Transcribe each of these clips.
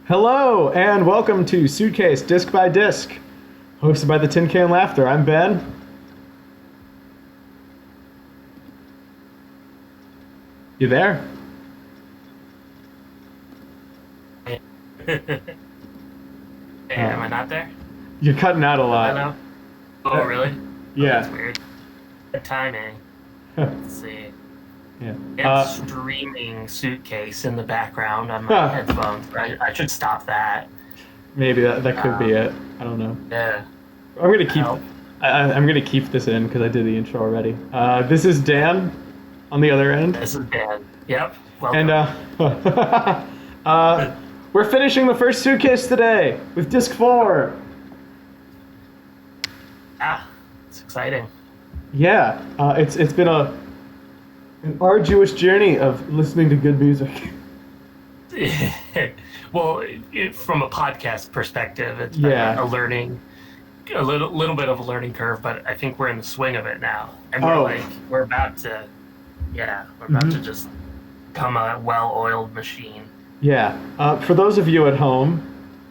Hello, and welcome to Suitcase, Disc by Disc, hosted by the Tin Can Laughter. I'm Ben. You there? Hey, am I not there? You're cutting out a lot. Hello? Oh, really? Yeah. Oh, that's weird. Good timing. Let's see. Yeah. It's streaming Suitcase in the background on my headphones. I should stop that. Maybe that could be it. I don't know. Yeah. I'm gonna keep. I'm gonna keep this in because I did the intro already. This is Dan, on the other end. This is Dan. Yep. Welcome. And we're finishing the first Suitcase today with Disc 4. It's exciting. Yeah. It's been an arduous journey of listening to good music. Well, from a podcast perspective, it's been a little bit of a learning curve, but I think we're in the swing of it now, and we're about to just become a well-oiled machine. Yeah. For those of you at home,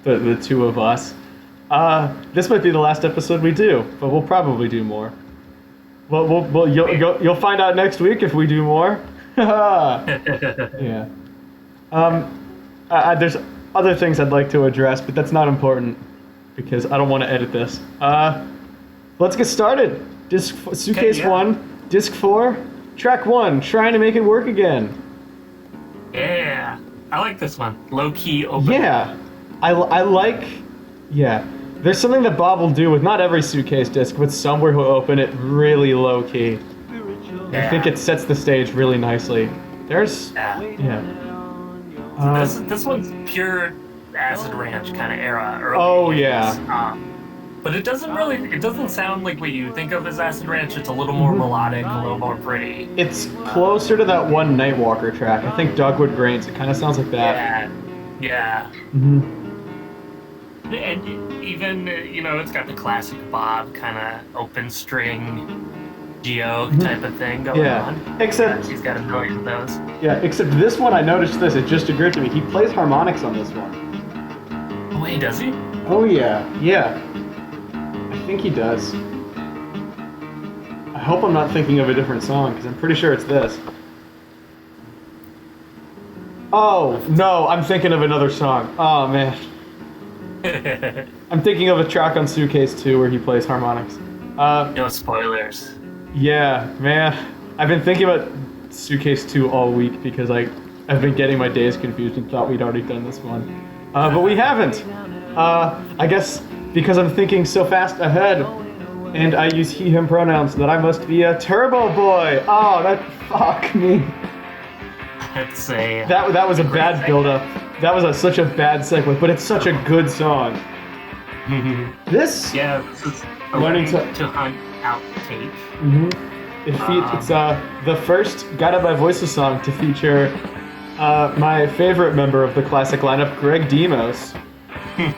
the two of us, this might be the last episode we do, but we'll probably do more. Well, you'll find out next week if we do more. Yeah. There's other things I'd like to address, but that's not important because I don't want to edit this. Let's get started. Suitcase 1, Disc 4, Track 1, Trying to Make It Work Again. Yeah. I like this one. Low-key open. Yeah. I like... Yeah. There's something that Bob will do with not every Suitcase disc, but somewhere he'll open it really low-key. Yeah. I think it sets the stage really nicely. There's... Yeah. This one's pure Acid Ranch kind of era. Early 80s. But it doesn't sound like what you think of as Acid Ranch. It's a little more melodic, a little more pretty. It's closer to that one Nightwalker track. I think Dogwood Grains, it kind of sounds like that. Yeah. Mm-hmm. And even, it's got the classic Bob kind of open string Geo type of thing going on. Except he's got a million of those. Yeah, except this one, I noticed this, it just occurred to me. He plays harmonics on this one. Oh, wait, does he? Oh, yeah. I think he does. I hope I'm not thinking of a different song, because I'm pretty sure it's this. Oh, no, I'm thinking of another song. Oh, man. I'm thinking of a track on Suitcase 2 where he plays harmonics. No spoilers. Yeah, man. I've been thinking about Suitcase 2 all week because I've been getting my days confused and thought we'd already done this one. But we haven't. I guess because I'm thinking so fast ahead and I use he, him pronouns that I must be a turbo boy. Oh, fuck me. That was a bad build-up. That was such a bad segue, but it's such a good song. This is learning to hunt out tape. It's the first Guided by Voices song to feature my favorite member of the classic lineup, Greg Demos,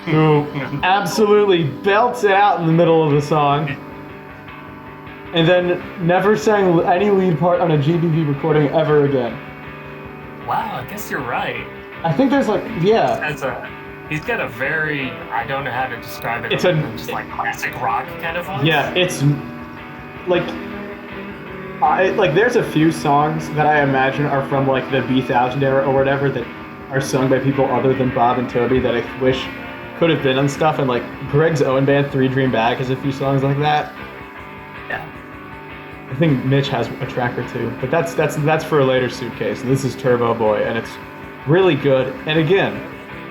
who absolutely belts it out in the middle of the song, and then never sang any lead part on a GBV recording ever again. Wow, I guess you're right. I think there's he's got a very, I don't know how to describe it. It's just like classic rock kind of voice. Yeah, it's there's a few songs that I imagine are from like the B-1000 era or whatever that are sung by people other than Bob and Toby that I wish could have been on stuff, and like Greg's own band, Three Dream Bag, has a few songs like that. Yeah. I think Mitch has a track or two, but that's for a later Suitcase. This is Turbo Boy, and it's really good. And again,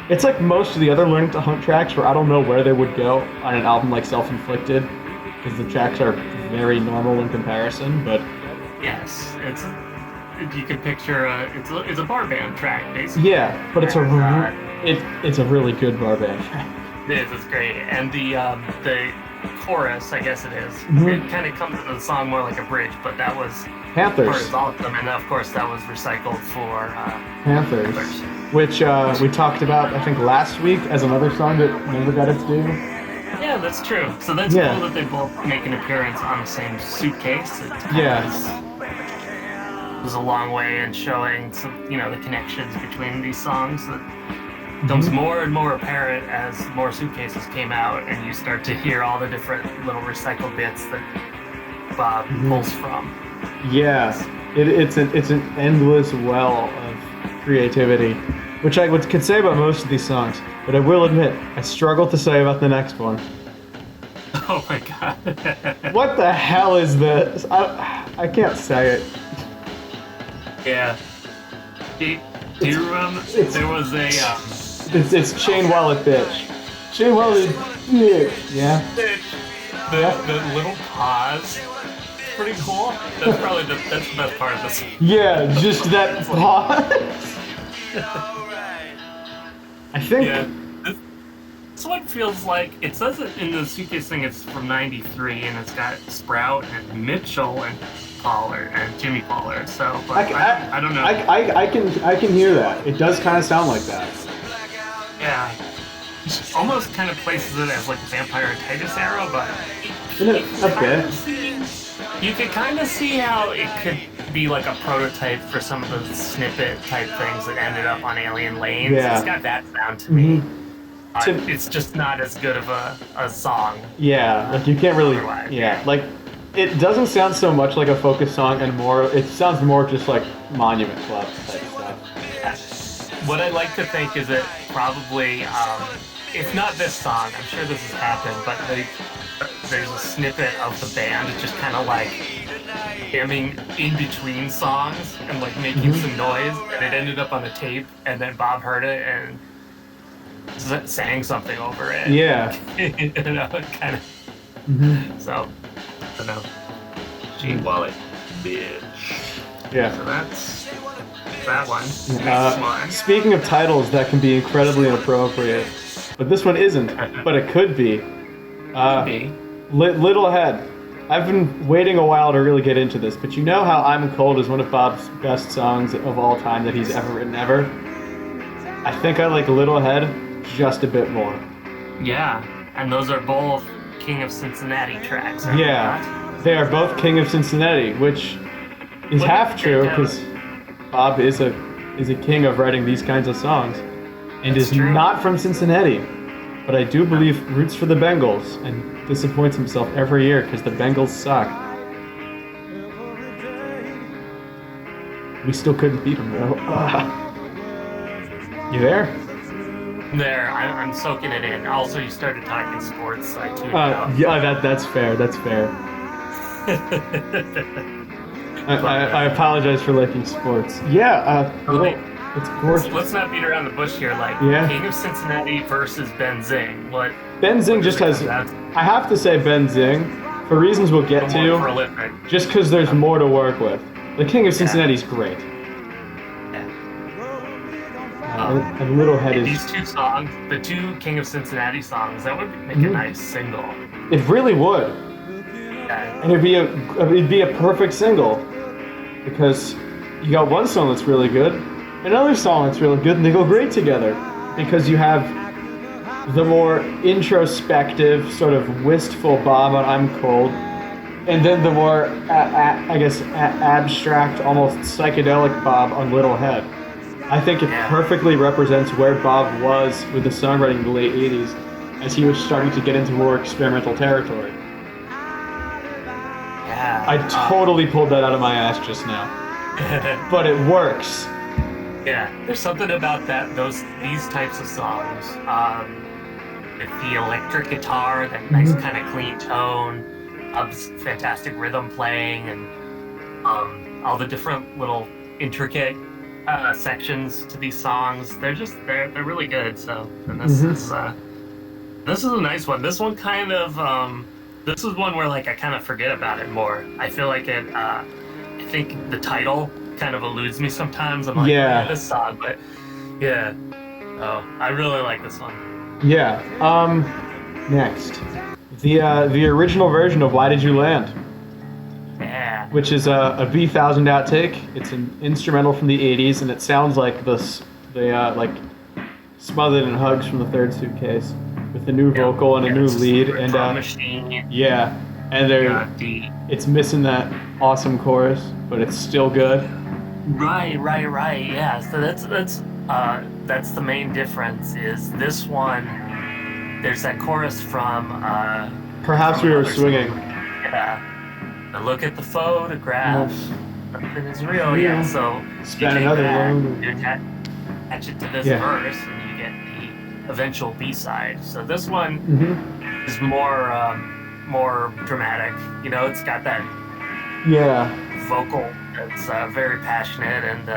it's like most of the other Learning to Hunt tracks where I don't know where they would go on an album like Self-Inflicted, because the tracks are very normal in comparison, but... Yes, you can picture it's a bar band track, basically. Yeah, but it's a really good bar band track. It is, it's great. And the chorus, I guess it is, it kind of comes into the song more like a bridge, but that was Panthers. Awesome, and of course that was recycled for Panthers, which we talked about I think last week as another song that never got its due. Yeah, that's true. So that's cool that they both make an appearance on the same Suitcase. It was a long way in showing some, the connections between these songs that becomes more and more apparent as more suitcases came out, and you start to hear all the different little recycled bits that Bob pulls from. Yeah, it's an endless well of creativity, which I could say about most of these songs, but I will admit I struggle to say about the next one. Oh my god! What the hell is this? I can't say it. Yeah. Do you remember there was a it's Chain Wallet Bitch. Chain Wallet Bitch. Yeah. The little pause. Pretty cool. That's probably that's the best part of this. Yeah, just that pause. I think. Yeah. This one feels like, it says it in the suitcase thing, it's from '93, and it's got Sprout and Mitchell and Pollard and Jimmy Pollard. So, but I don't know. I can hear that. It does kind of sound like that. Yeah. It almost kind of places it as like Vampire Titus era, but you could kind of see how it could be like a prototype for some of the snippet type things that ended up on Alien Lanes. Yeah. It's got that sound to me. It's just not as good of a song. Yeah, like you can't really. Yeah, like it doesn't sound so much like a Focus song, and it sounds more just like Monument Club type stuff. What I like to think is that probably, it's not this song, I'm sure this has happened, but there's a snippet of the band just kind of like jamming in between songs and like making some noise, and it ended up on the tape, and then Bob heard it and sang something over it. Yeah. You know, kind of. So, I don't know. Chain Wallet Bitch. Yeah. So that's that one. Next one. Speaking of titles that can be incredibly inappropriate, but this one isn't, but it could be. Little Head. I've been waiting a while to really get into this, but you know how I'm Cold is one of Bob's best songs of all time that he's ever written ever? I think I like Little Head just a bit more. Yeah, and those are both King of Cincinnati tracks. Yeah, they are both King of Cincinnati, which is half true because Bob is a king of writing these kinds of songs, and is not from Cincinnati. But I do believe roots for the Bengals, and disappoints himself every year because the Bengals suck. We still couldn't beat them though. You there? There, I'm soaking it in. Also, you started talking sports, so I tuned out. Yeah, that's fair. That's fair. I apologize for liking sports. Yeah, it's gorgeous. Let's not beat around the bush here. Like, King of Cincinnati versus Ben Zing. Ben Zing just has. I have to say Ben Zing, for reasons we'll get to. Prolific. Just because there's more to work with. The King of Cincinnati's great. And Little Head is. These two songs, the two King of Cincinnati songs, that would make a nice single. It really would. Yeah. And it'd be a perfect single, because you got one song that's really good, another song that's really good, and they go great together. Because you have the more introspective, sort of wistful Bob on I'm Cold, and then the more, abstract, almost psychedelic Bob on Little Head. I think it perfectly represents where Bob was with the songwriting in the late 80s, as he was starting to get into more experimental territory. Yeah. I totally pulled that out of my ass just now. But it works. Yeah, there's something about these types of songs. With the electric guitar, that nice kind of clean tone, fantastic rhythm playing, and all the different little intricate sections to these songs. They're really good. So, and this is a nice one. This one kind of this is one where like I kind of forget about it more. I feel like it. I think the title kind of eludes me sometimes. I'm like, yeah, this song, but yeah. Oh, I really like this one. Yeah. Next, the original version of Why Did You Land? Yeah. Which is a B1000 outtake. It's an instrumental from the 80s, and it sounds like the Smothered in Hugs from the Third Suitcase, with a new vocal and a new lead, and machine. And it's missing that awesome chorus, but it's still good. Right. Yeah. So that's That's the main difference. Is this one? There's that chorus from. Perhaps we were swinging. Yeah. Look at the photograph. Nothing is real. Yeah. So spend another loan. You attach it to this verse, and you get the eventual B-side. So this one is more dramatic. You know, it's got that vocal. It's very passionate, and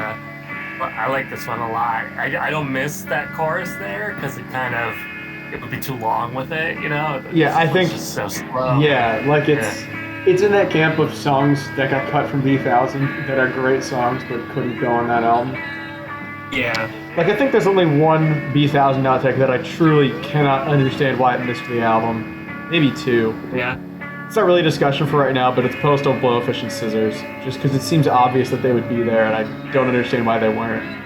I like this one a lot. I don't miss that chorus there because it would be too long with it. You know. Yeah, I think it's so slow. Yeah, like it's in that camp of songs that got cut from B1000 that are great songs but couldn't go on that album. Yeah. Like, I think there's only one B1000 outtake that I truly cannot understand why it missed the album. Maybe two. Yeah. It's not really a discussion for right now, but it's Postal, Blowfish, and Scissors. Just because it seems obvious that they would be there, and I don't understand why they weren't.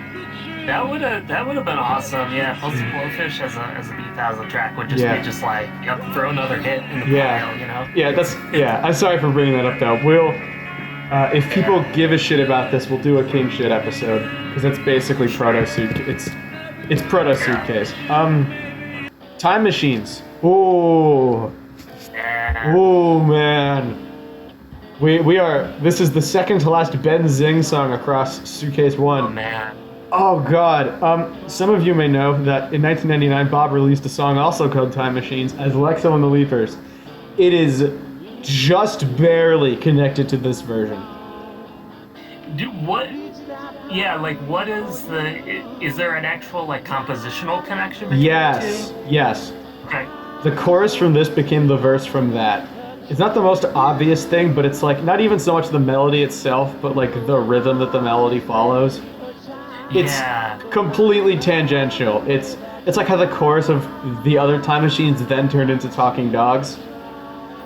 That would have been awesome. Yeah, Postal Blowfish as a B1000 track would just be just like, throw another hit in the pile, you know? Yeah, I'm sorry for bringing that up, though. We'll, if people give a shit about this, we'll do a King Shit episode, because that's basically Proto-Suitcase. It's Proto-Suitcase. Time Machines. Ooh. Yeah. Oh, man. This is the second to last Ben Zing song across Suitcase 1. Oh, man. Oh, God. Some of you may know that in 1999, Bob released a song also called Time Machines as Lexo and the Leapers. It is just barely connected to this version. What is there an actual, compositional connection between the two? Yes. Okay. The chorus from this became the verse from that. It's not the most obvious thing, but it's, not even so much the melody itself, but, the rhythm that the melody follows. It's completely tangential. It's like how the chorus of the other Time Machines then turned into Talking Dogs.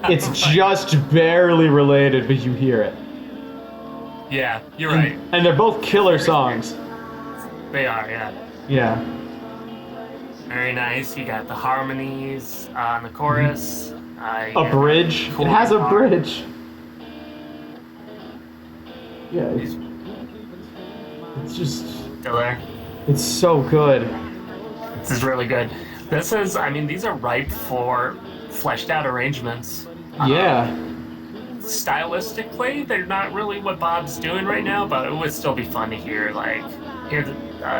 It's just barely related, but you hear it. Yeah, you're right. And they're both killer songs. They are, yeah. Yeah. Very nice. You got the harmonies on the chorus. A bridge. Cool. It has a bridge. Yeah. It's just... Still there. It's so good. This is really good. These are ripe for fleshed out arrangements. Yeah. Stylistically, they're not really what Bob's doing right now, but it would still be fun to hear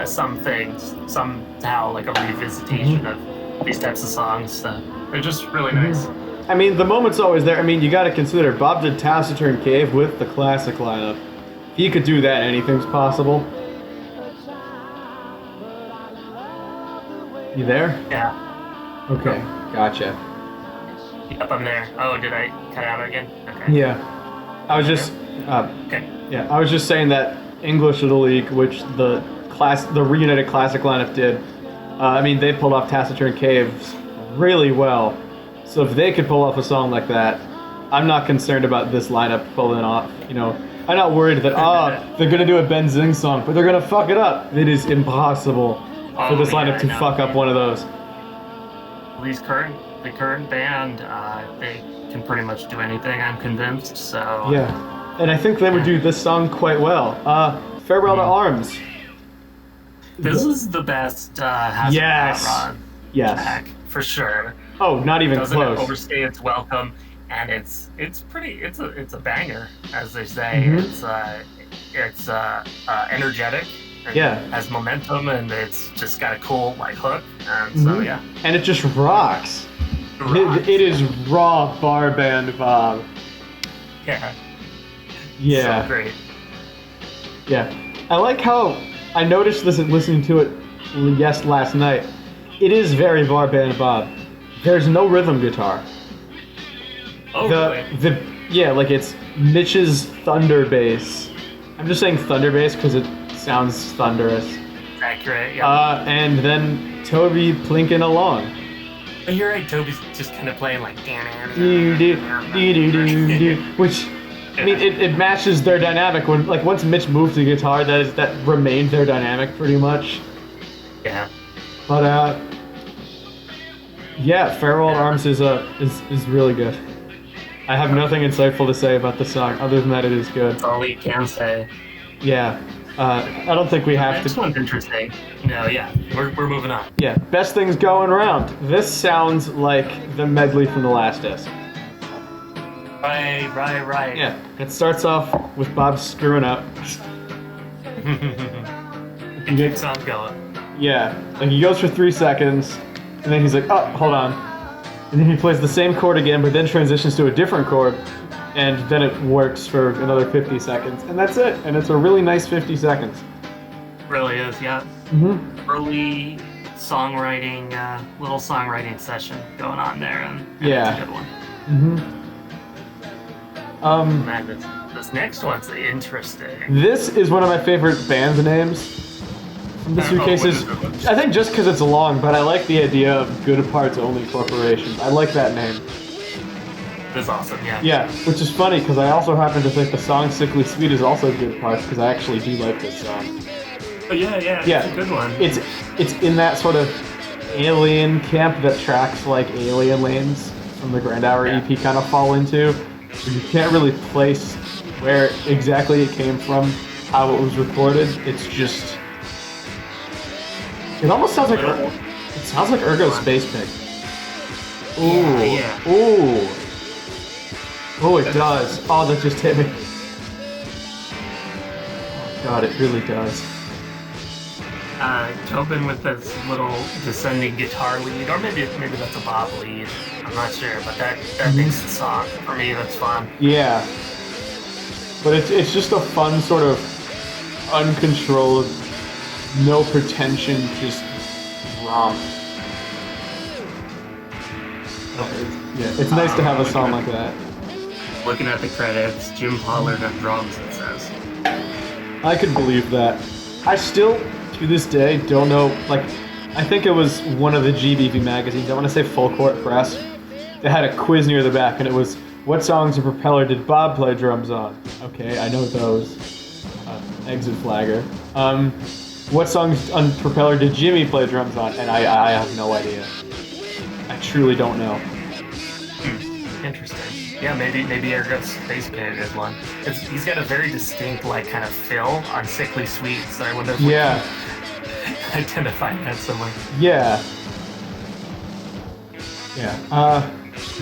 some things, somehow a revisitation of these types of songs. They're just really nice. I mean, the moment's always there. I mean, you got to consider Bob did Taciturn Cave with the classic lineup. If he could do that, anything's possible. You there? Yeah. Okay, gotcha. Yep, I'm there. Oh, did I cut out again? Okay. Yeah. I was just... okay. Yeah, I was just saying that English Little League, which the reunited classic lineup did, they pulled off Taciturn Caves really well. So if they could pull off a song like that, I'm not concerned about this lineup pulling off, I'm not worried that, they're going to do a Ben Zing song, but they're going to fuck it up. It is impossible for this lineup to fuck up one of those. The current band, they can pretty much do anything, I'm convinced, so... Yeah, and I think they would do this song quite well. Farewell to Arms. This is the best Has Run track, for sure. Oh, not even Doesn't close. Overstay its welcome, and it's a banger, as they say. It's energetic. Has momentum, and it's just got a cool hook, and so yeah. And it just rocks. It is raw bar band Bob. Yeah. Yeah. So great. Yeah. I like how I noticed this and listening to it last night. It is very bar band Bob. There's no rhythm guitar. Oh, really? It's Mitch's thunder bass. I'm just saying thunder bass because it sounds thunderous. Accurate, yeah. And then Toby plinking along. And you're right, Toby's just kind of playing which, it matches their dynamic. When once Mitch moved to the guitar, that remained their dynamic pretty much. Yeah. But Farewell to Arms is really good. I have nothing insightful to say about the song other than that it is good. That's all we can say. Yeah. I don't think we have to. This one's interesting. No, yeah, we're moving on. Yeah, best things going around. This sounds like the medley from the last disc. Right. Yeah, it starts off with Bob screwing up. It keeps on going. Yeah, like he goes for 3 seconds, and then he's like, oh, hold on. And then he plays the same chord again, but then transitions to a different chord, and then it works for another 50 seconds. And that's it, and it's a really nice 50 seconds. Really is, yeah. Mm-hmm. Early songwriting, little songwriting session going on there, and yeah, it's a good one. Mm-hmm. Man, this next one's interesting. This is one of my favorite band names from the Suitcases. I think just because it's long, but I like the idea of Good Parts Only Corporation. I like that name. It's awesome, yeah. Yeah, which is funny because I also happen to think the song Sickly Sweet is also Good Parts because I actually do like this song. But yeah, it's a good one. It's in that sort of alien camp that tracks like Alien Lanes from the Grand Hour EP kind of fall into. You can't really place where exactly it came from, how it was recorded. It's just, it almost sounds like Ergo's Space Pig. Ooh, yeah. Ooh, oh, it does. Oh, that just hit me. Oh, God, it really does. Tobin with this little descending guitar lead, or maybe that's a Bob lead. I'm not sure, but that makes the song for me. That's fun. Yeah, but it's just a fun sort of uncontrolled, no pretension, just romp. It's nice to have a song like that. Looking at the credits, Jim Pollard on drums, it says. I could believe that. I still, to this day, don't know, like, I think it was one of the GBV magazines, I want to say Full Court Press. They had a quiz near the back, and it was, what songs of Propeller did Bob play drums on? Okay, I know those. Exit Flagger. What songs on Propeller did Jimmy play drums on? And I have no idea. I truly don't know. Interesting. Yeah, maybe Ergo's Space Pig is one. He's got a very distinct, like, kind of fill on Sickly Sweet, so I wonder if we can identify that somewhere. Yeah.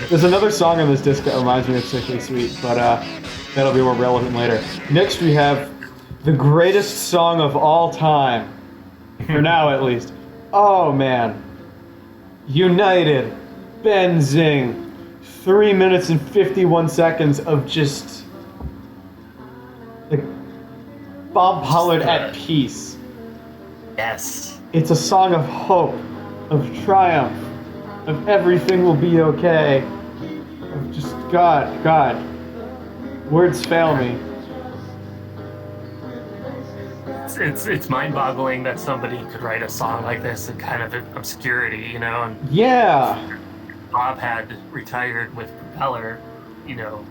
There's another song on this disc that reminds me of Sickly Sweet, but that'll be more relevant later. Next we have the greatest song of all time. For now, at least. Oh, man. United. Benzing. 3 minutes and 51 seconds of just, like, Bob Pollard at peace. Yes. It's a song of hope, of triumph, of everything will be okay. Of just, God. Words fail me. It's mind-boggling that somebody could write a song like this in kind of obscurity, you know? And yeah. Bob had retired with Propeller, you know,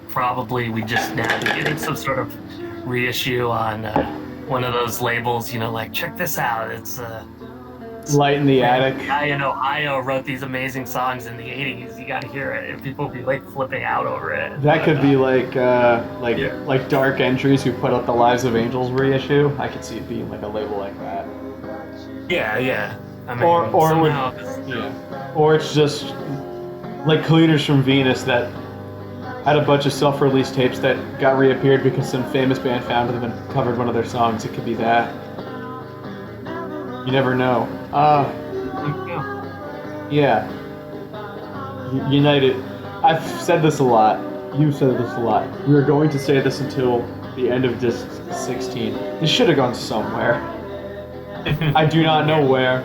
probably we just now getting some sort of reissue on one of those labels, you know, like, check this out, it's Light in the Attic. A guy in Ohio wrote these amazing songs in the 80s, you gotta hear it, and people be like flipping out over it. That could be like Dark Entries who put out the Lives of Angels reissue. I could see it being like a label like that. Yeah. I mean, or it's just like Cleaners from Venus that had a bunch of self-released tapes that got reappeared because some famous band found them and covered one of their songs. It could be that. You never know. Yeah. United. I've said this a lot. You've said this a lot. We were going to say this until the end of disc 16. This should have gone somewhere. I do not know where.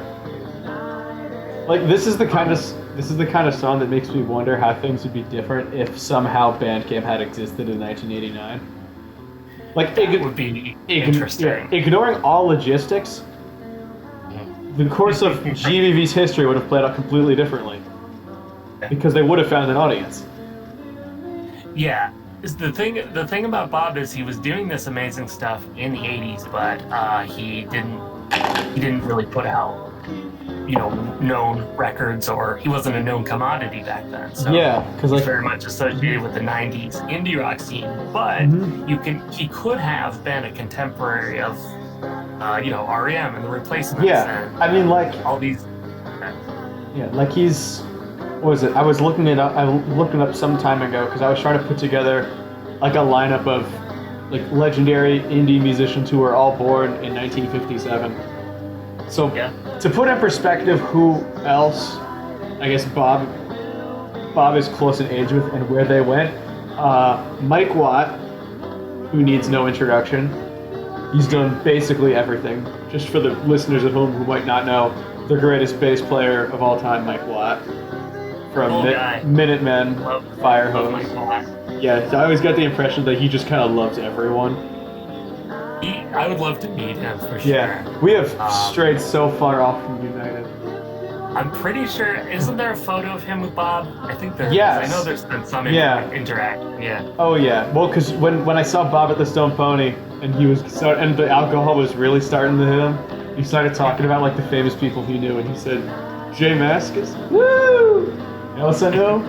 Like, this is the kind of song that makes me wonder how things would be different if somehow Bandcamp had existed in 1989. Like, it would be interesting. Ignoring all logistics, the course of GBV's history would have played out completely differently. Because they would have found an audience. Yeah. The thing about Bob is he was doing this amazing stuff in the 80s, but he didn't really put out known records, or he wasn't a known commodity back then. So because he's very much associated with the '90s indie rock scene. But he could have been a contemporary of REM and the Replacements. Yeah, and, I mean, like all these. Yeah, like he's. What was it? I was looking it up. I looked it up some time ago because I was trying to put together like a lineup of like legendary indie musicians who were all born in 1957. So to put in perspective who else, I guess Bob is close in age with and where they went. Mike Watt, who needs no introduction. He's done basically everything. Just for the listeners at home who might not know, the greatest bass player of all time, Mike Watt. From Minutemen, Firehose. Mike Watt. Yeah, I always got the impression that he just kind of loves everyone. I would love to meet him for sure. Yeah, we have strayed so far off from United. I'm pretty sure, isn't there a photo of him with Bob? I think there is. I know there's been some interaction. Yeah. Oh yeah. Well, because when I saw Bob at the Stone Pony and and the alcohol was really starting to hit him, he started talking about like the famous people he knew, and he said, Jay Mascis, woo! Elsa No,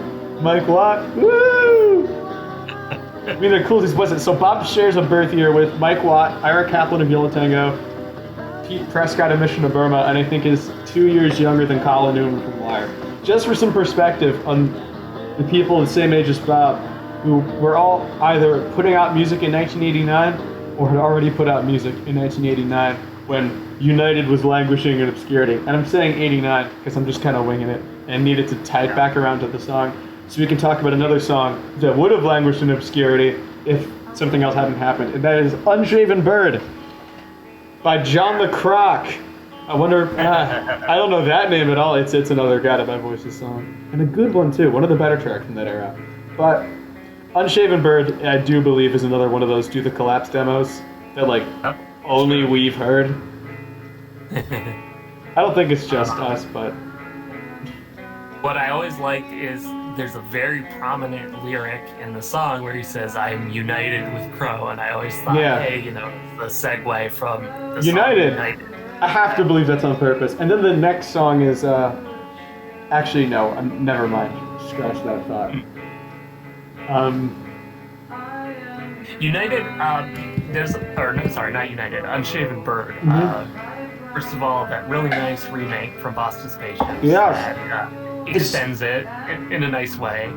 Mike Watt, woo! I mean, the coolest wasn't. So Bob shares a birth year with Mike Watt, Ira Kaplan of Yo La Tengo, Pete Prescott of Mission of Burma, and I think is 2 years younger than Colin Newman from Wire. Just for some perspective on the people the same age as Bob, who were all either putting out music in 1989 or had already put out music in 1989 when United was languishing in obscurity. And I'm saying 89 because I'm just kind of winging it and needed to tie it back around to the song so we can talk about another song that would have languished in obscurity if something else hadn't happened, and that is Unshaven Bird by John the Croc. I wonder, I don't know that name at all. It's another Guided by Voices song, and a good one too, one of the better tracks from that era. But Unshaven Bird, I do believe, is another one of those Do the Collapse demos that only we've heard. I don't think it's just us, but... What I always liked is there's a very prominent lyric in the song where he says, I'm united with Crow, and I always thought, hey, it's the segue from the United. Song United. I have to believe that's on purpose. And then the next song is, actually, no, never mind. Scratch that thought. United, not United, Unshaven Bird. First of all, that really nice remake from Boston Spaceships. Yeah. Extends it in a nice way.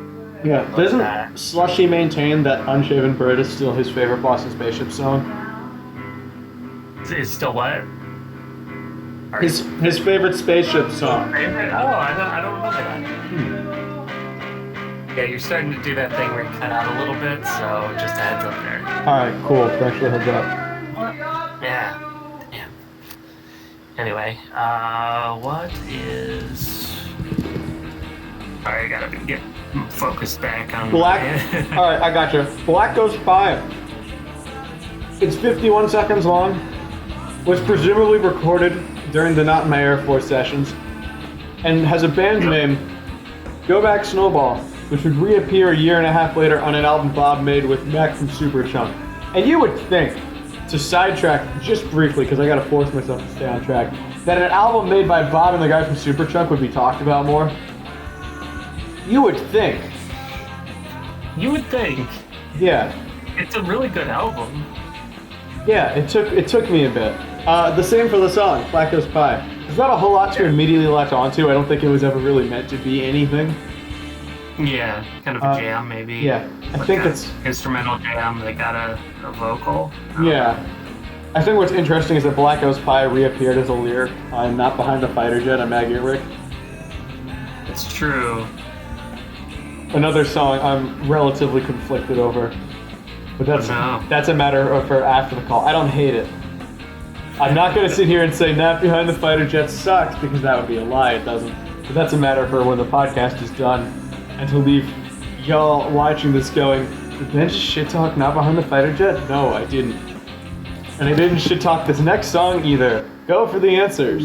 Yeah. Doesn't Slushy maintain that Unshaven Bird is still his favorite Boston Spaceships song? Is still what? His favorite Spaceship song. Favorite? Oh, I don't remember that. Yeah, you're starting to do that thing where you cut out a little bit, so just a heads up there. Alright, cool. Thanks for the heads up. Yeah. Anyway, what is... Alright, I gotta get focused back on... Black... Alright, I got you. Black Ghost Pie. It's 51 seconds long. Was presumably recorded during the Not in My Air Force sessions. And has a band name, Go Back Snowball, which would reappear a year and a half later on an album Bob made with Mac from Superchunk. And you would think, to sidetrack just briefly, because I gotta force myself to stay on track, that an album made by Bob and the guy from Superchunk would be talked about more. You would think. Yeah. It's a really good album. Yeah, it took me a bit. The same for the song, Black Ghost Pie. There's not a whole lot to immediately latch onto. I don't think it was ever really meant to be anything. Yeah, kind of a jam maybe. Yeah, I think it's... Instrumental jam, they got a vocal. Yeah. I think what's interesting is that Black Ghost Pie reappeared as a lyric on Not Behind the Fighter Jet on Maggie Rick. It's true. Another song I'm relatively conflicted over. But that's a matter for after the call. I don't hate it. I'm not going to sit here and say Not Behind the Fighter Jet sucks, because that would be a lie, it doesn't. But that's a matter for when the podcast is done, and to leave y'all watching this going, did Ben just shit talk Not Behind the Fighter Jet? No, I didn't. And I didn't shit talk this next song either. Go for the Answers,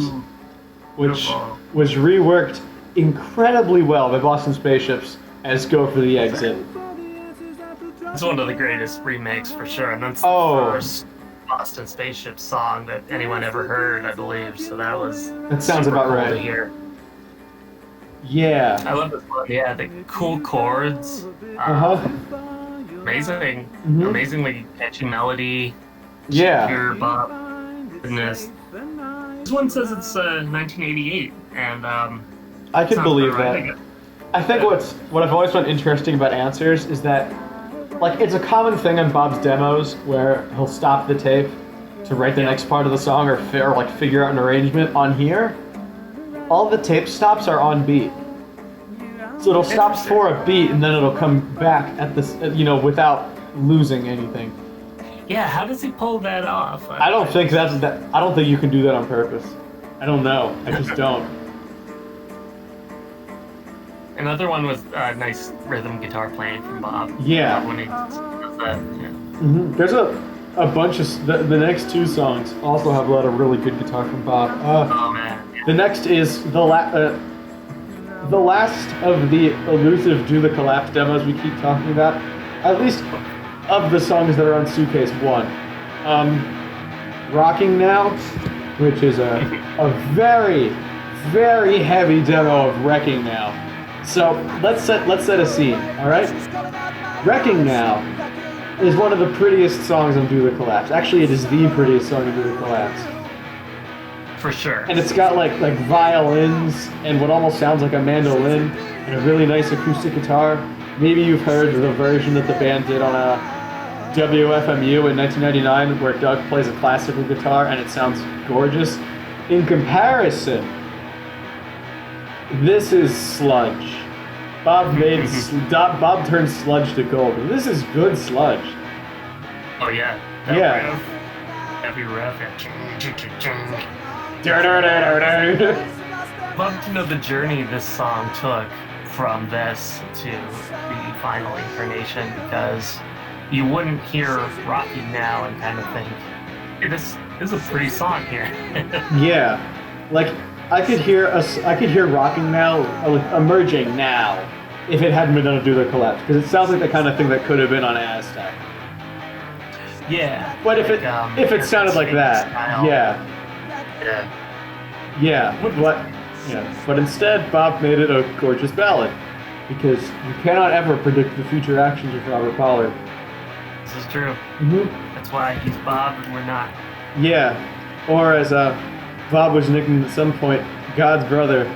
which was reworked incredibly well by Boston Spaceships as Go for the Exit. It's one of the greatest remakes for sure, and that's the first Boston Spaceship song that anyone ever heard, I believe. So that sounds about cool right. to hear. Yeah. I love this one. Yeah, the cool chords. Amazing. Mm-hmm. Amazingly catchy melody. Yeah. Pure bop. Goodness. This one says it's 1988, and I can believe right, that. I think what I've always found interesting about Answers is that, like, it's a common thing on Bob's demos where he'll stop the tape to write the next part of the song or like figure out an arrangement. On here, all the tape stops are on beat. So it'll stop for a beat and then it'll come back at this, without losing anything. Yeah, how does he pull that off? I don't think I don't think you can do that on purpose. I don't know. I just don't. Another one was nice rhythm guitar playing from Bob. Yeah. When he does that, yeah. Mm-hmm. There's a bunch of the next two songs also have a lot of really good guitar from Bob. Oh man. Yeah. The next is the last of the elusive Do the Collapse demos we keep talking about. At least of the songs that are on Suitcase 1. Rocking Now, which is a very, very heavy demo of Wrecking Now. So let's set a scene, all right? Wrecking Now is one of the prettiest songs on Do the Collapse. Actually, it is the prettiest song on Do the Collapse. For sure. And it's got like violins and what almost sounds like a mandolin and a really nice acoustic guitar. Maybe you've heard the version that the band did on a WFMU in 1999 where Doug plays a classical guitar and it sounds gorgeous. In comparison, this is sludge. Bob turned sludge to gold. This is good sludge. Oh yeah. Yeah. Heavy riff. Love to know the journey this song took from this to the final incarnation, because you wouldn't hear Rocking Now and kind of think, this is a pretty song here. Yeah. Like, I could hear Rocking Now emerging now if it hadn't been done to Do the Collapse, because it sounds like the kind of thing that could have been on Aztec. Yeah. But if it sounded like that, style. But instead, Bob made it a gorgeous ballad, because you cannot ever predict the future actions of Robert Pollard. This is true. Mm-hmm. That's why he's Bob and we're not. Yeah, or as Bob was nicknamed at some point, God's brother,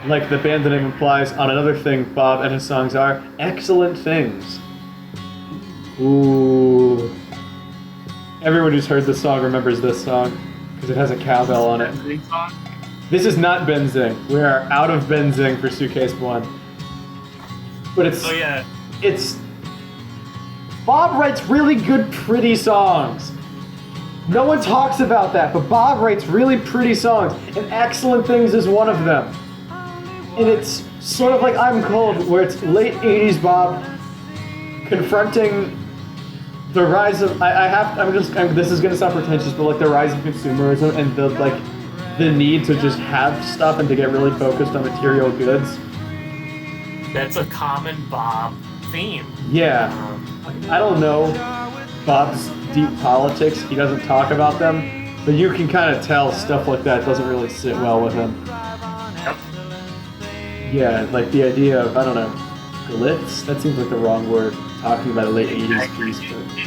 like the band name implies. On another thing, Bob and his songs are excellent things. Ooh. Everyone who's heard this song remembers this song, because it has a cowbell on it. This is not Benzing. We are out of Benzing for Suitcase 1. But it's... Oh, yeah. It's... Bob writes really good, pretty songs. No one talks about that, but Bob writes really pretty songs, and Excellent Things is one of them. And it's sort of like I'm Cold, where it's late 80s Bob confronting the rise of... this is gonna sound pretentious, but like the rise of consumerism and the need to just have stuff and to get really focused on material goods. That's a common Bob theme. Yeah. I don't know Bob's deep politics. He doesn't talk about them, but you can kind of tell stuff like that doesn't really sit well with him. Yep. Yeah, like the idea of, I don't know, glitz? That seems like the wrong word, talking about a late 80s piece. He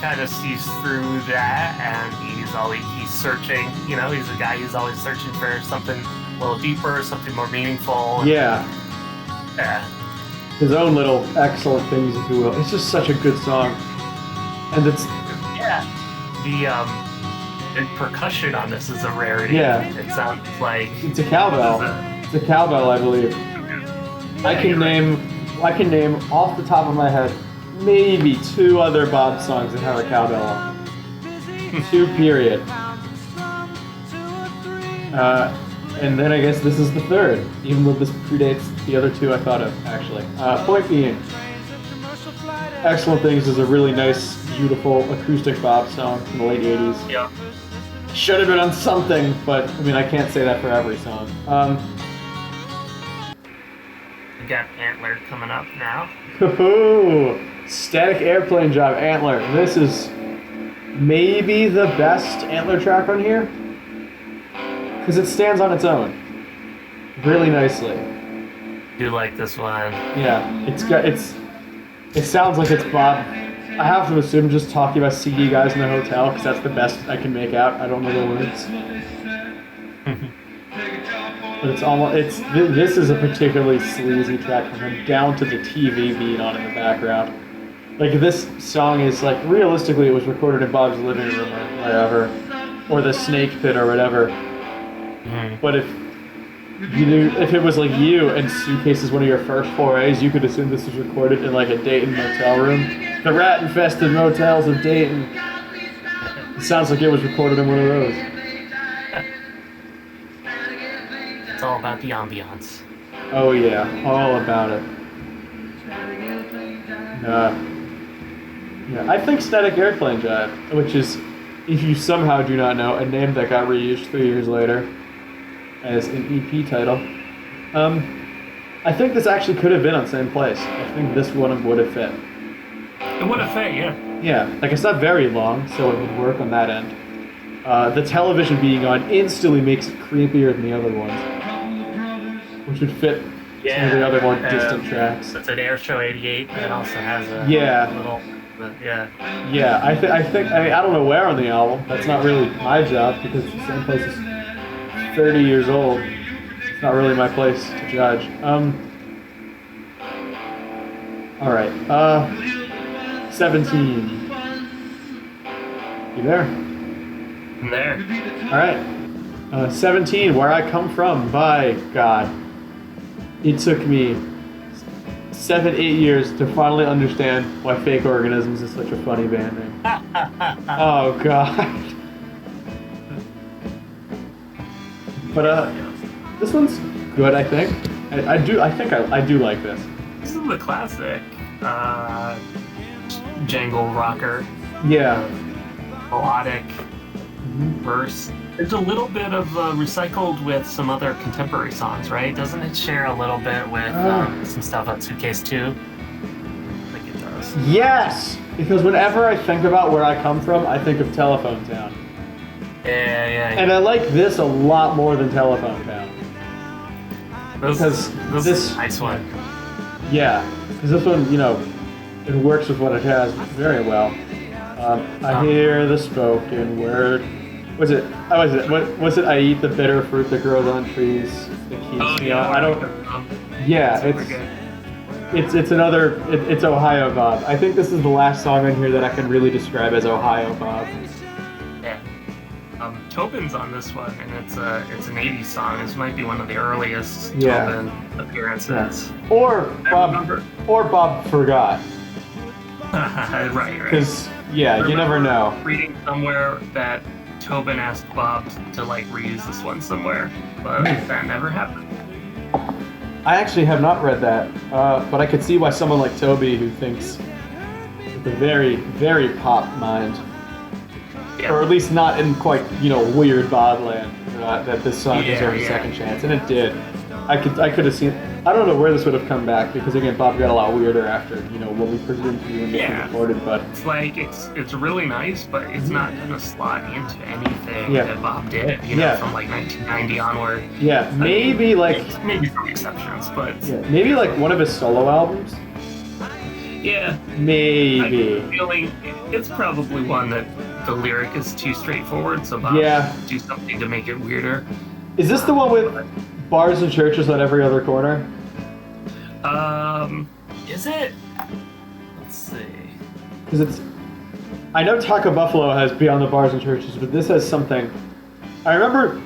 kind of sees through that, and he's searching. He's a guy who's always searching for something a little deeper, something more meaningful. Yeah. His own little Excellent Things, if you will. It's just such a good song. And it's... Yeah. The percussion on this is a rarity. Yeah. It sounds like... It's a cowbell. It's a cowbell, I believe. I can name off the top of my head maybe 2 other Bob songs that have a cowbell on them. 2, period. And then I guess this is the 3rd, even though this predates the other 2 I thought of, actually. Point being, Excellent Things is a really nice, beautiful acoustic Bob song from the late 80s. Yeah. Should have been on something, but I can't say that for every song. We got Antler coming up now. Static Airplane Job, Antler. This is maybe the best Antler track on here, because it stands on its own really nicely. Do like this one? Yeah, it sounds like it's Bob. I have to assume just talking about seedy guys in the hotel, because that's the best I can make out. I don't know the words. But this is a particularly sleazy track from him, down to the TV being on in the background. Like, this song is, like, realistically, it was recorded in Bob's living room or wherever, or the snake pit or whatever. But if it was like you and Suitcase is one of your first forays, you could assume this was recorded in, like, a Dayton motel room. The rat-infested motels of Dayton. It sounds like it was recorded in one of those. It's all about the ambiance. Oh yeah, all about it. Yeah, I think Static Airplane Jive, which is, if you somehow do not know, a name that got reused 3 years later as an EP title. I think this actually could have been on Same Place. I think this one would have fit. It would have fit, yeah. Yeah, like, it's not very long, so it would work on that end. The television being on instantly makes it creepier than the other ones, which would fit some of the other more distant tracks. It's an Airshow 88 that also has a little... Yeah, I think, I mean, I don't know where on the album. That's not really my job, because the Same Place is 30 years old. It's not really my place to judge. Alright, 17. You there? I'm there. Alright. 17, Where I Come From, by God. It took me 7-8 years to finally understand why Fake Organisms is such a funny band name. Oh God. But this one's good, I think. I do like this. This is the classic jangle rocker. Yeah. Melodic verse. It's a little bit of recycled with some other contemporary songs, right? Doesn't it share a little bit with some stuff on Suitcase 2? I think it does. Yes! Because whenever I think about Where I Come From, I think of Telephone Town. Yeah. And I like this a lot more than Telephone Town. This is a nice one. Yeah, because this one, it works with what it has very well. I hear the spoken word. Was it? What was it? I eat the bitter fruit that grows on trees. That keeps me on. I don't. Yeah, it's another. It's Ohio Bob. I think this is the last song on here that I can really describe as Ohio Bob. Yeah. Tobin's on this one, and it's an '80s song. This might be one of the earliest Tobin appearances. Yeah. Or Bob forgot. Right. Because you never know. Reading somewhere that Tobin asked Bob to reuse this one somewhere, but that never happened. I actually have not read that, but I could see why someone like Toby, who thinks with a very, very pop mind, or at least not in quite weird Bob land, that this song deserves a second chance, and it did. I could have seen. I don't know where this would have come back, because again, Bob got a lot weirder after what we presumed to be when this was recorded. But it's really nice, but it's not gonna slot into anything that Bob did. From 1990 onward. Yeah, maybe maybe some exceptions, but maybe one of his solo albums. Yeah, maybe. I'm feeling it's probably one that the lyric is too straightforward, so Bob should do something to make it weirder. Is this the one with bars and churches on every other corner? Is it? Let's see. Because I know Taco Buffalo has Beyond the Bars and Churches, but this has something. I remember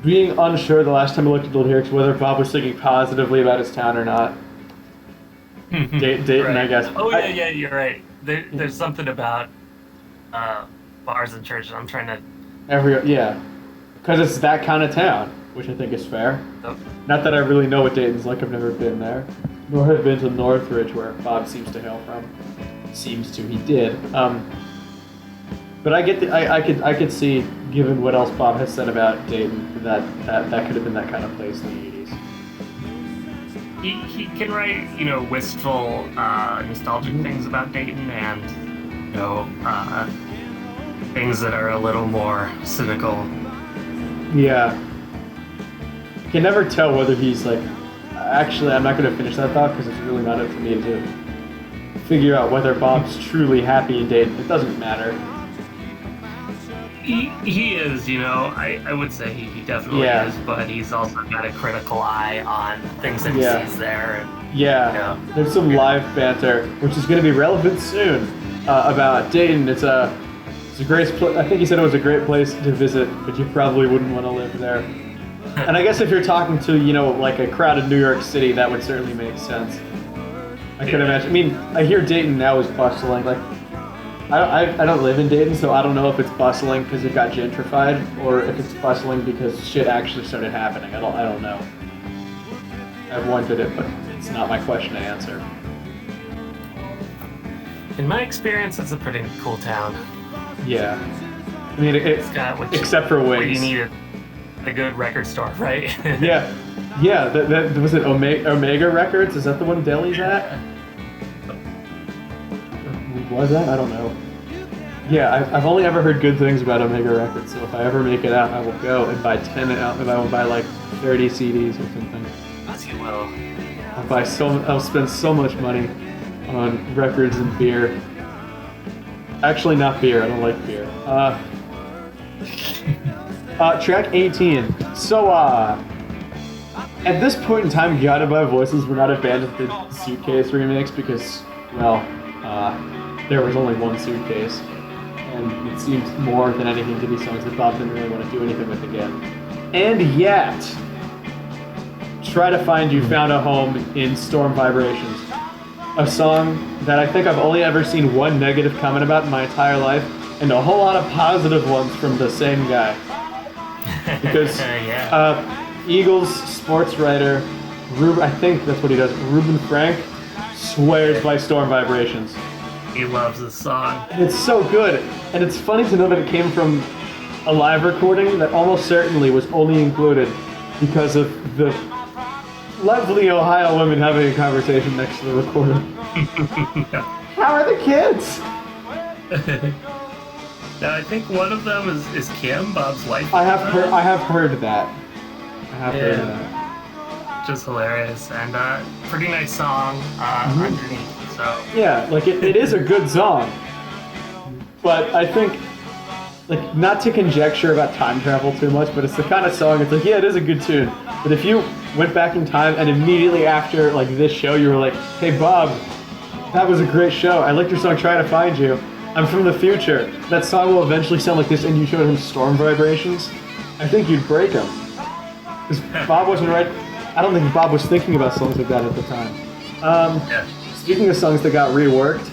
being unsure the last time I looked at the lyrics whether Bob was thinking positively about his town or not. Dayton, I guess. Oh yeah, you're right. There's something about bars and churches. I'm trying to. Because it's that kind of town, which I think is fair. Oh. Not that I really know what Dayton's like. I've never been there, nor have been to Northridge, where Bob seems to hail from. He did. But I could see, given what else Bob has said about Dayton, that could have been that kind of place in the '80s. He can write, wistful, nostalgic things about Dayton, and things that are a little more cynical. Yeah. You can never tell whether he's like... Actually, I'm not going to finish that thought because it's really not up to me to figure out whether Bob's truly happy in Dayton. It doesn't matter. He is, you know, I would say he definitely is, but he's also got a critical eye on things that he sees there. And, there's some live banter, which is going to be relevant soon, about Dayton. It's a great place. I think he said it was a great place to visit, but you probably wouldn't want to live there. And I guess if you're talking to, you know, like a crowded New York City, that would certainly make sense. I could imagine. I mean, I hear Dayton now is bustling. Like, I don't live in Dayton, so I don't know if it's bustling because it got gentrified or if it's bustling because shit actually started happening. I don't know. I've wondered it, but it's not my question to answer. In my experience, it's a pretty cool town. Yeah. I mean, it's got except for wings. You need a good record store, right? Yeah. That was it. Omega Records? Is that the one Delhi's at? Was that? I don't know. Yeah, I've only ever heard good things about Omega Records, so if I ever make it out, I will go and buy 10 out. If I will buy like 30 CDs or something. As you will. I'll spend so much money on records and beer. Actually, not beer. I don't like beer. Track 18. So, at this point in time, Guided by Voices were not a band of the Suitcase remix because, well, there was only one Suitcase, and it seemed more than anything to be songs that Bob didn't really want to do anything with again. And yet, Try to Find You found a home in Storm Vibrations, a song that I think I've only ever seen one negative comment about in my entire life, and a whole lot of positive ones from the same guy. Because Eagles sports writer, I think that's what he does, Reuben Frank, swears by Storm Vibrations. He loves this song. It's so good, and it's funny to know that it came from a live recording that almost certainly was only included because of the lovely Ohio women having a conversation next to the recorder. How are the kids? Now I think one of them is Kim, Bob's wife. I have heard that. Heard that. Just hilarious and pretty nice song underneath. So yeah, like it is a good song, but I think like not to conjecture about time travel too much, but it's the kind of song. It's like it is a good tune, but if you went back in time and immediately after like this show, you were like, hey Bob, that was a great show. I liked your song Try to Find You. I'm from the future. That song will eventually sound like this, and you showed him Storm Vibrations. I think you'd break him. Because Bob wasn't right. I don't think Bob was thinking about songs like that at the time. Speaking of songs that got reworked,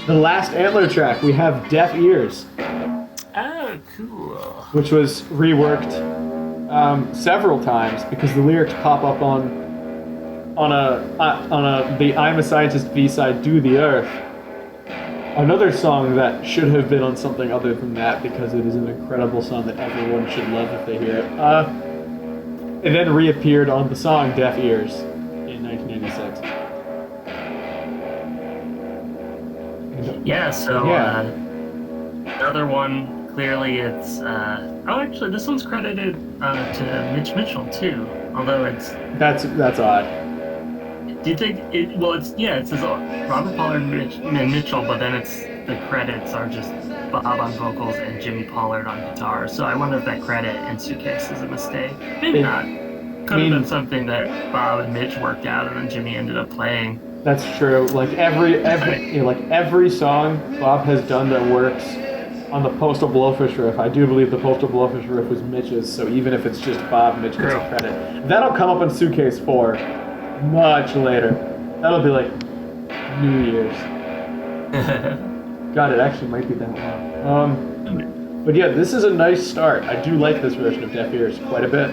the last Antler track, we have Deaf Ears. Oh, cool. Which was reworked several times because the lyrics pop up on the I'm a Scientist B-side, Do the Earth. Another song that should have been on something other than that because it is an incredible song that everyone should love if they hear it. It then reappeared on the song Deaf Ears in 1996. Yeah, so another one, clearly it's... actually, this one's credited to Mitch Mitchell, too, although it's... That's odd. Do you think it? Well, it says Robert Pollard and Mitchell, but then the credits are just Bob on vocals and Jimmy Pollard on guitar. So I wonder if that credit in Suitcase is a mistake. Maybe not. Could have been something that Bob and Mitch worked out, and then Jimmy ended up playing. That's true. Like every song Bob has done that works on the Postal Blowfish riff, I do believe the Postal Blowfish riff was Mitch's. So even if it's just Bob, Mitch gets credit. That'll come up on Suitcase 4. Much later. That'll be like New Year's. God, it actually might be that long. But yeah, this is a nice start. I do like this version of Deaf Ears quite a bit.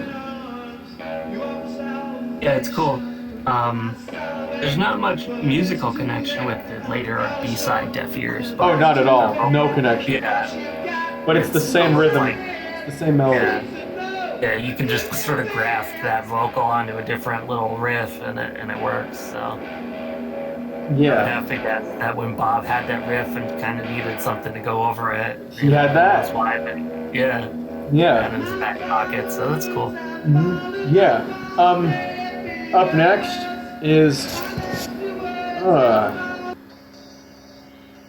Yeah, it's cool. There's not much musical connection with the later B-side Deaf Ears. Oh, not at all. No connection. Yeah. But it's the same rhythm. It's the same melody. Yeah, you can just sort of graft that vocal onto a different little riff, and it works. So Yeah. I think that when Bob had that riff and kind of needed something to go over it. He had that. That's why. Yeah. Yeah. In his back pocket, so that's cool. Mm-hmm. Yeah. Up next is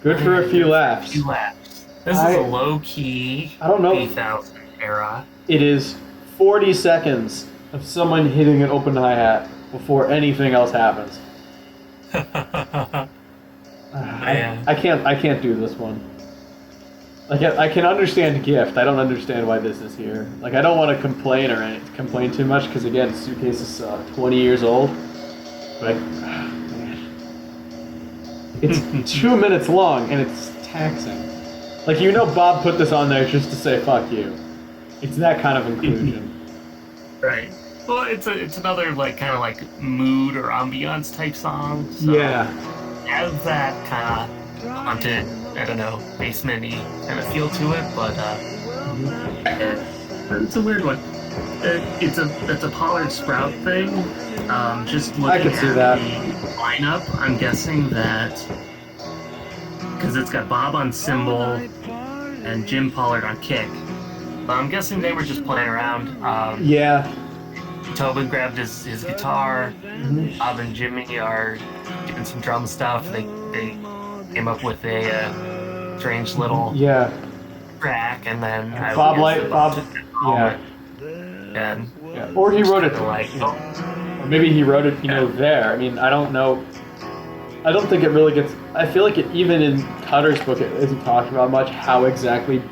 Good for a Few Laughs. This is a low-key I don't know. 2000 era. It is 40 seconds of someone hitting an open hi-hat before anything else happens. I can't do this one. Like I can understand Gift. I don't understand why this is here. Like I don't want to complain too much because again, Suitcase is 20 years old. But man, it's 2 minutes long and it's taxing. Like Bob put this on there just to say fuck you. It's that kind of inclusion. Right. Well, it's another kind of mood or ambiance type song. So yeah. It has that kind of haunted, I don't know, basement-y kind of feel to it, but it's a weird one. It's a Pollard Sprout thing. Just looking I could see that. The lineup, I'm guessing that because it's got Bob on cymbal and Jim Pollard on kick. But I'm guessing they were just playing around. Yeah. Tobin grabbed his guitar. Mm-hmm. Bob and Jimmy are doing some drum stuff. They came up with a strange little track, and then Bob. Yeah. And Or he wrote it. Or maybe he wrote it. There. I mean, I don't know. I don't think it really gets. I feel like even in Cutter's book, it isn't talked about much. How exactly,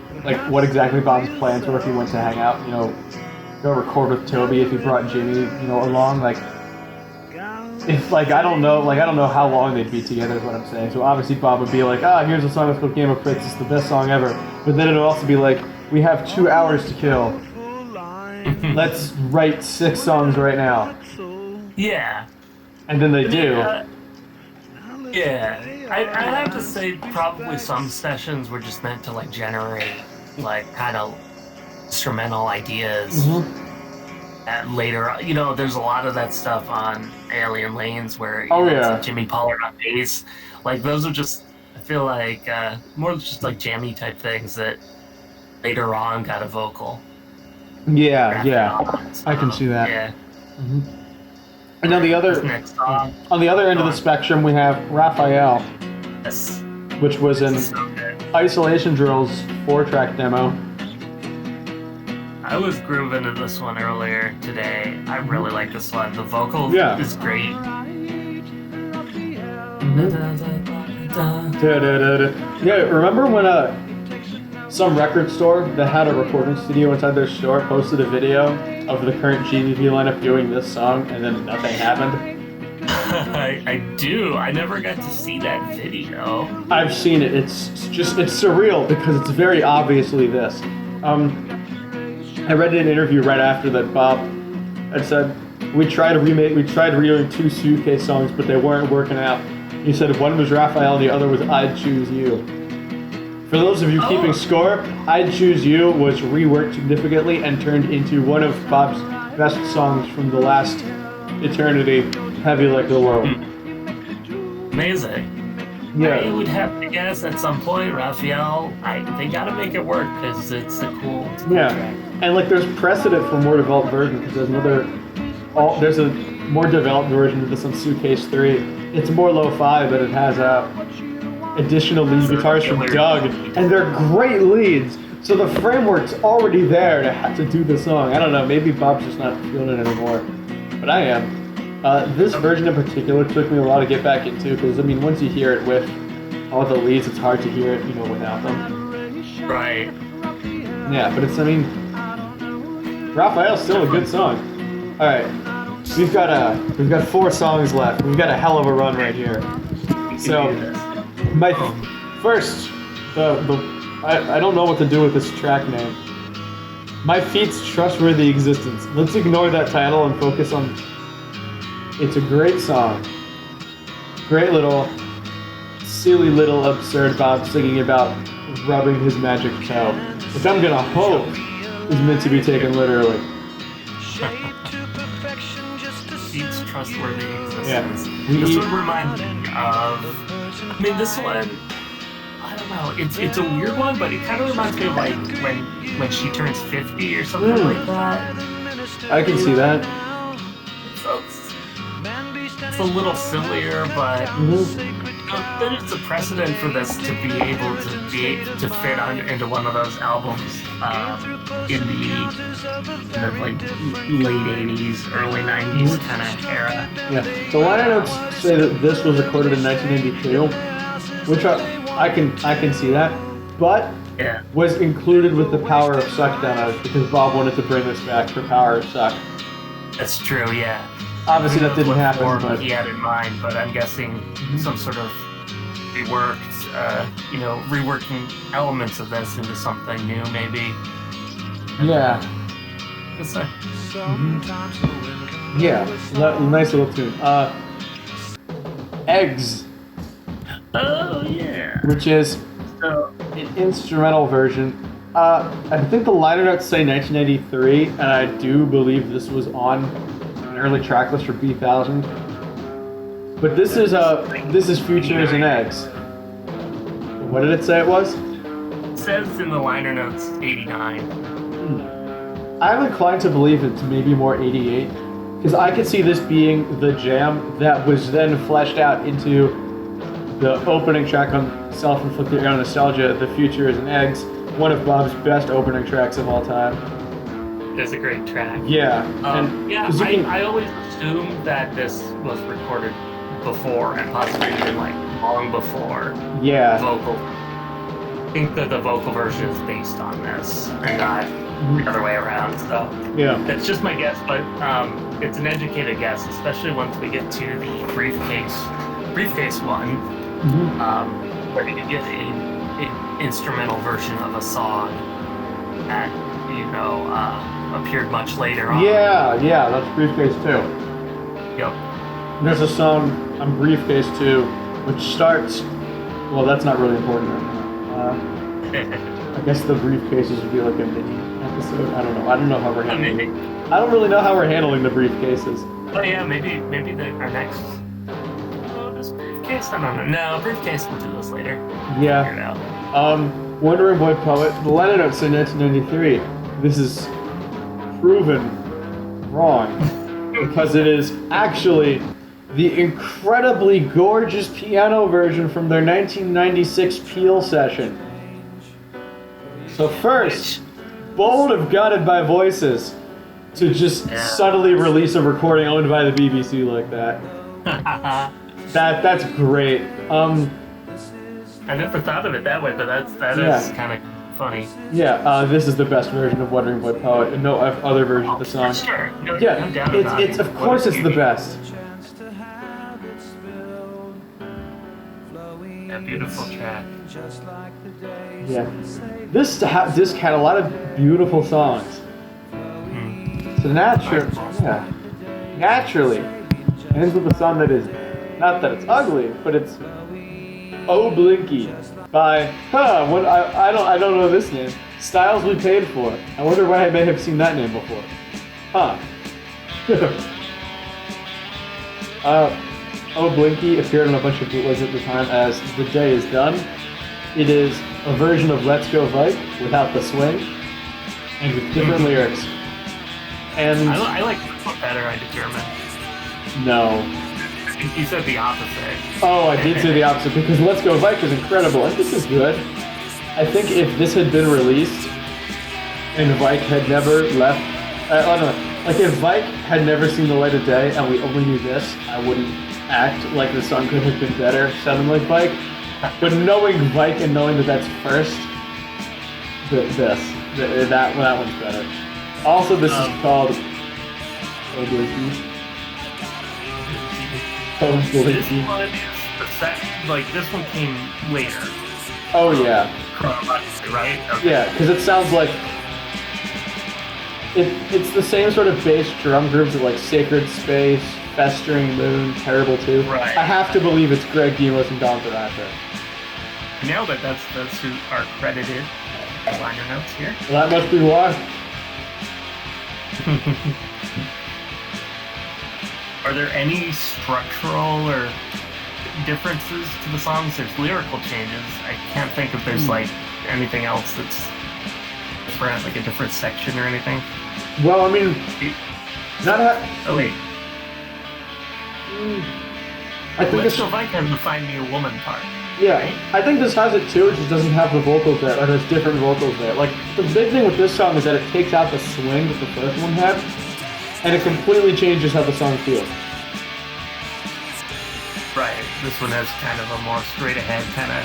what exactly Bob's plans were if he went to hang out. Go record with Toby if he brought Jimmy, along. If I don't know how long they'd be together is what I'm saying. So obviously Bob would be like, here's a song that's called Game of Pricks, it's the best song ever. But then it would also be like, we have 2 hours to kill. Let's write 6 songs right now. Yeah. And then they do. Yeah. I have to say probably some sessions were just meant to generate kind of instrumental ideas. Mm-hmm. And later, there's a lot of that stuff on Alien Lanes where it's Jimmy Pollard on bass. Those are just, I feel like, more just jammy type things that later on got a vocal. Yeah. I can see that. Yeah. Mm-hmm. And on the other end of the spectrum, we have Raphael, yes. which was in Isolation Drill's 4-track demo. I was grooving to this one earlier today. I really like this one. The vocal is great. Mm-hmm. Yeah, remember when some record store that had a recording studio inside their store posted a video of the current GVV lineup doing this song and then nothing happened? I do. I never got to see that video. I've seen it. It's surreal because it's very obviously this. I read in an interview right after that Bob had said, we tried redoing 2 Suitcase songs, but they weren't working out. He said one was Raphael and the other was I'd Choose You. For those of you keeping score, I'd Choose You was reworked significantly and turned into one of Bob's best songs from the last eternity, Heavy Like the World. Amazing. Yeah. I would have to guess at some point, Raphael, they gotta make it work because it's a cool track. And there's precedent for more developed version because there's a more developed version of this on Suitcase 3. It's more lo-fi, but it has additional lead guitars from Doug, and they're great leads. So the framework's already there to do the song. I don't know, maybe Bob's just not feeling it anymore, but I am. This version in particular took me a while to get back into because once you hear it with all the leads, it's hard to hear it, without them. Right. Yeah, but Raphael's still a good song. All right, we've got 4 songs left. We've got a hell of a run right here. So, my first, I don't know what to do with this track name. My Feet's Trustworthy Existence. Let's ignore that title and focus on. It's a great song. Great little, silly little absurd Bob singing about rubbing his magic toe, which I'm gonna hope is meant to be taken literally. Seems trustworthy existence. Yeah. This one reminds me of. I mean, this one. I don't know. It's a weird one, but it kind of reminds me of like when she turns 50 or something like that. I can see that. It's a little sillier, but then it's a precedent for this to be able to fit into one of those albums in the like late 80s, early 90s kind of era. Yeah. The liner notes say that this was recorded in 1992, which I can see that, but was included with the Power of Suck demos because Bob wanted to bring this back for Power of Suck. That's true, yeah. Obviously that didn't happen, but he had in mind, but I'm guessing some sort of reworking elements of this into something new, maybe. Yeah. Yeah, nice little tune. Eggs. Oh, yeah. Which is an instrumental version. I think the liner notes say 1993, and I do believe this was on an early track list for B1000. But this is Futures and Eggs. What did it say it was? It says in the liner notes 89. I'm inclined to believe it's maybe more 88, because I could see this being the jam that was then fleshed out into the opening track on Self-Inflicted Air Nostalgia, The Future is an Eggs, one of Bob's best opening tracks of all time. It's a great track. Yeah. I always assumed that this was recorded before, and possibly even like long before. Yeah. Vocal. I think that the vocal version is based on this, and not the other way around. So yeah, that's just my guess, but it's an educated guess, especially once we get to the briefcase one, where you get an instrumental version of a song that appeared much later on. Yeah, that's Briefcase 2. Yep. There's a song on Briefcase 2 which starts. Well, that's not really important right now. I guess the briefcases would be like a mini episode. I don't know how we're handling. I don't really know how we're handling the briefcases. Oh yeah, maybe our next. Oh, this briefcase. I don't know. No, briefcase. We'll do this later. Yeah. Figure it out. Wandering Boy Poet. The liner notes say 1993. This is proven wrong because it is actually the incredibly gorgeous piano version from their 1996 Peel session. So first, bold of Guided By Voices to just subtly release a recording owned by the BBC like that. That's great. I never thought of it that way, but that is kind of funny. Yeah, this is the best version of Wandering Boy Poet, and no other version of the song. Sure. It's of course it's the best. A beautiful track. Yeah. This disc had a lot of beautiful songs. So naturally, ends with a song that is, not that it's ugly, but it's Oh Blinky by, I don't know this name. Styles We Paid For. I wonder why I may have seen that name before. Oh Blinky appeared on a bunch of bootlegs at the time as The Day Is Done. It is a version of Let's Go Vike without the swing and with different lyrics. And I like this one better, I determined. No. I think you said the opposite. Oh, I did say the opposite because Let's Go Vike is incredible and this is good. I think if this had been released and Vike had never left, if Vike had never seen the light of day and we only knew this, I wouldn't act like the song could have been better sounding like Vike. But knowing Vike and knowing that that's first, that one's better. Also, this is called Oh Blinky. Oh Blinky. This one came later. Oh yeah. Chronologically, right? Okay. Yeah, because it sounds like it's the same sort of bass drum grooves that like Sacred Space, Festering Moon, Terrible 2. Right. I have to believe it's Greg Demos and Don Thrasher. Nailed it. That's who are credited liner notes here. Well, that must be why. Are there any structural or differences to the songs? There's lyrical changes. I can't think if there's like anything else that's different, like a different section or anything. Well, I mean, Oh wait. I think Let's go Find the Find Me a Woman part. Yeah, right? I think this has it too. It just doesn't have the vocals there, or there's different vocals there. Like, the big thing with this song is that it takes out the swing that the first one had, and it completely changes how the song feels. Right. This one has kind of a more straight ahead kind of.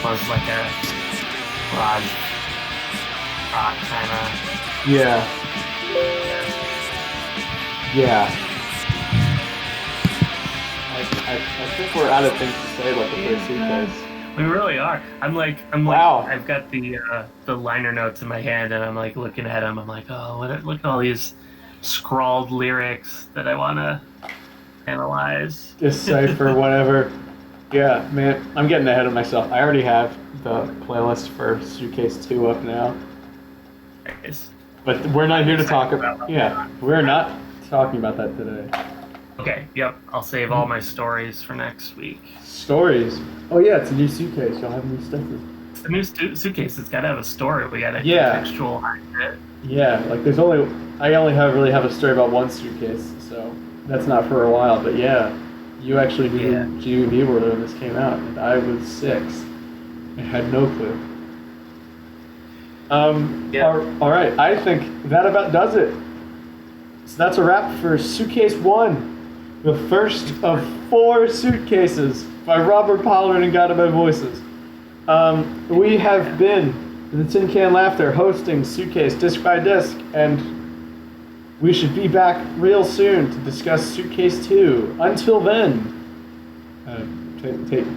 Was like a garage rock kind of. Yeah. I think we're out of things to say about the first Suitcase. We really are. I'm like, wow. I've got the liner notes in my hand, and I'm like looking at them. I'm like, oh, look at all these scrawled lyrics that I want to analyze. Decipher, whatever. Yeah, man, I'm getting ahead of myself. I already have the playlist for Suitcase 2 up now. Nice. But we're not here to talk about. Yeah, we're not talking about that today. Okay. Yep. I'll save all my stories for next week. Stories. Oh yeah, it's a new suitcase. You'll have new stuff. It's a new suitcase. It's got to have a story. We got to contextualize it. Yeah, like I only really have a story about one suitcase, so that's not for a while. But yeah, you actually knew GBB were when this came out, and I was 6. I had no clue. All right, I think that about does it. So that's a wrap for Suitcase 1. The first of 4 suitcases by Robert Pollard and Guided by Voices. We have been the Tin Can Laughter hosting Suitcase Disc by Disc, and we should be back real soon to discuss Suitcase 2. Until then,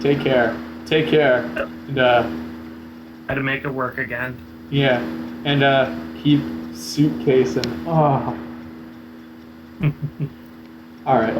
take care. Take care. And, how to make it work again. Yeah, and keep suitcasing. Oh. All right.